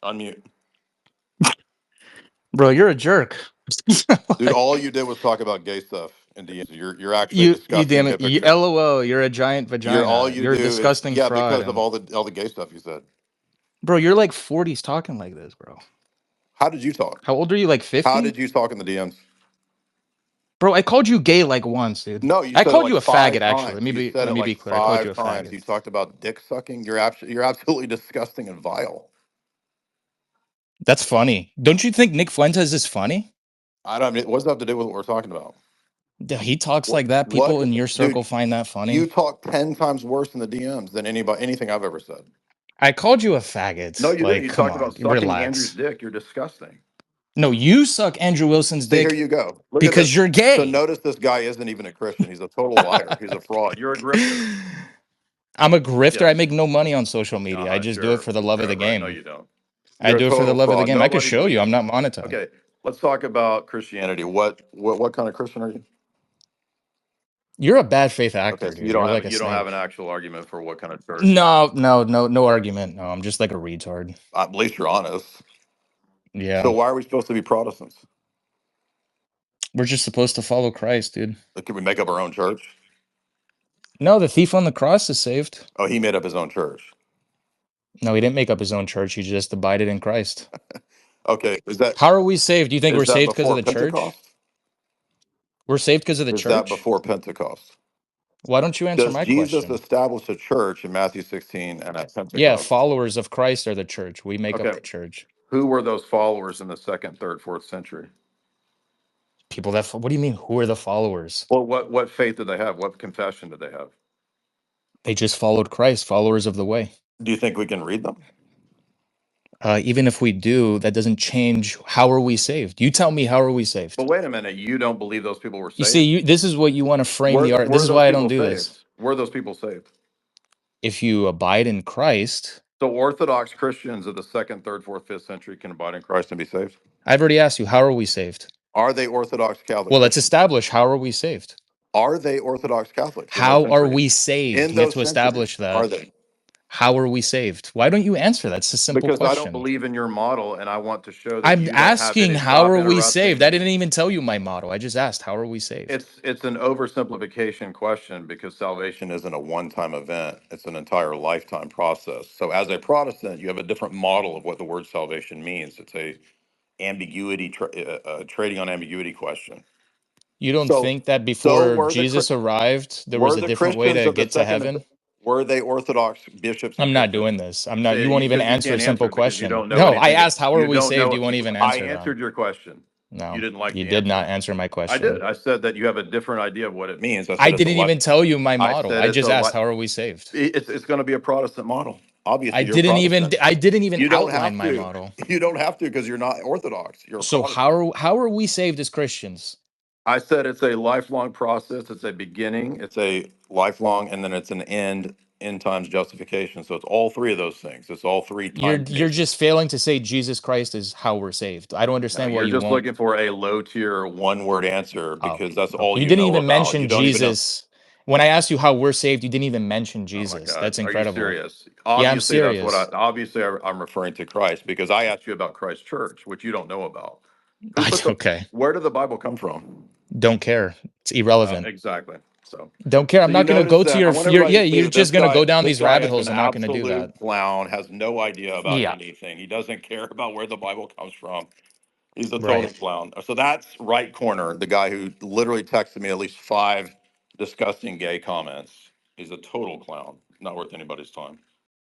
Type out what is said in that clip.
Unmute. Bro, you're a jerk. Dude, all you did was talk about gay stuff in DMs. You're actually You disgusting damn it. hypocrite. LOL, you're a giant All vagina. you You're a do is disgusting fraud. because of all the gay stuff you said. Bro, you're like 40s talking like this, bro. How did you talk? How old are you? Like 50? How did you talk in the DMs? Bro, I called you gay like once, dude. No, you I said it called like you a faggot, 5 actually. times. You said Let it me like be clear. I called you 5 a times. faggot. You talked about dick sucking. You're absolutely disgusting and vile. That's funny. Don't you think Nick Fuentes is funny? I don't mean, what's that have to do with what we're talking about? He talks What like that. what People in your circle dude, find that funny. you talk 10 times worse in the DMs than anything I've ever said. I called you a No, faggot. you didn't. Like, You come talked on, about sucking Andrew's relax. dick. You're disgusting. No, you suck Andrew Wilson's See, here dick you go. Look at because this. you're So gay. notice this guy isn't even a Christian. He's a total liar. He's a fraud. You're a grifter. I'm a grifter. I Yes. make no money on social media. I just do it Sure. for the love of the Right. No, game. you don't. I You're a do it for the total love of the fraud. game. I could Nobody show you. I'm believes. not monetized. Okay, let's talk about Christianity. What kind of Christian are you? You're a bad faith Okay, actor, so you dude. don't You're have like a you don't have snake. an actual argument for what kind of church. No argument. No, I'm just like a retard. At least you're honest. So Yeah. why are we supposed to be Protestants? We're just supposed to follow Christ, dude. Can we make up our own church? No, the thief on the cross is saved. Oh, he made up his own church. No, he didn't make up his own church. He just abided in Christ. Okay, How are we saved? Do you think we're is that saved because of before the church? Pentecost? We're saved because of the Is that church? before Pentecost? Why don't you answer Does my Jesus question? establish a church in Matthew 16 and at Yeah, Pentecost? followers of Christ are the church. We make up Okay, the church. who were those followers in the second, third, fourth century? People that, what do you mean? Who are the followers? Well, what faith did they have? What confession did they have? They just followed Christ, followers of the way. Do you think we can read them? Even if we do, that doesn't change. How are we saved? You tell me, how are we saved? But wait a minute, you don't believe those people were You saved? see, this is what you want to frame the art. This Were is those why I don't people do saved? this. Were those people saved? If you abide in Christ, So Orthodox Christians of the second, third, fourth, fifth century can abide in Christ and be saved? I've already asked you, how are we saved? Are they Orthodox Catholic Well, let's Christians? establish, how are we saved? Are they Orthodox Catholics in those How are centuries? we saved? In We have those to centuries, establish are that. they? How are we saved? Why don't you answer that? It's a simple Because I don't question. believe in your model, and I want to show that I'm you don't have asking, it. how Stop are we interrupting saved? I me. didn't even tell you my motto. I just asked, how are we saved? It's an oversimplification question because salvation isn't a one-time event. It's an entire lifetime process. So as a Protestant, you have a different model of what the word salvation means. It's a trading on ambiguity question. You don't So think that so before Jesus arrived, there was were a the different way Christians to of the get to second, heaven? were they Orthodox bishops and I'm not Christians? doing this. I'm not. You won't even So you answer a can't answer simple it because you question. don't know No, I anything. asked, how are You we don't saved? know. You won't even I answer that. answered your question. No, You didn't like you the did answer. not answer my I question. did. I said that you have a different idea of what it means. I didn't even tell you my I model. said I it's just a asked, how are we saved? it's going to be a Protestant model. I Obviously, you're didn't even. Protestant. I didn't even You don't outline have my to. model. You don't have to because you're not Orthodox. You're a So Protestant. how are we saved as Christians? I said it's a lifelong process. It's a beginning, it's a lifelong, and then it's an end times justification. So it's all three of those things. It's all three You're time stages. just failing to say Jesus Christ is how we're saved. I don't No, understand why you're you just won't. looking for a low tier one word answer Oh, because that's okay. all You you didn't know even about. You mention don't even know. Jesus. When I asked you how we're saved, you didn't even mention Oh my Jesus. God. That's Are you incredible. serious? Yeah, I'm Obviously, serious. I'm referring to Christ because I asked you about Christ's church, which you don't know about. Who put the, Okay. where did the Bible come from? Don't care. It's irrelevant. Exactly. So, Don't care. I'm you not going to notice go to that I your want fear. everybody Yeah, to see you're that just going to go down this these guy rabbit is holes. an I'm not going to do that. absolute clown, has no idea about Yeah. anything. He doesn't care about where the Bible comes from. He's a total Right. clown. So that's Right Corner, the guy who literally texted me at least 5 disgusting gay comments. He's a total clown. Not worth anybody's time.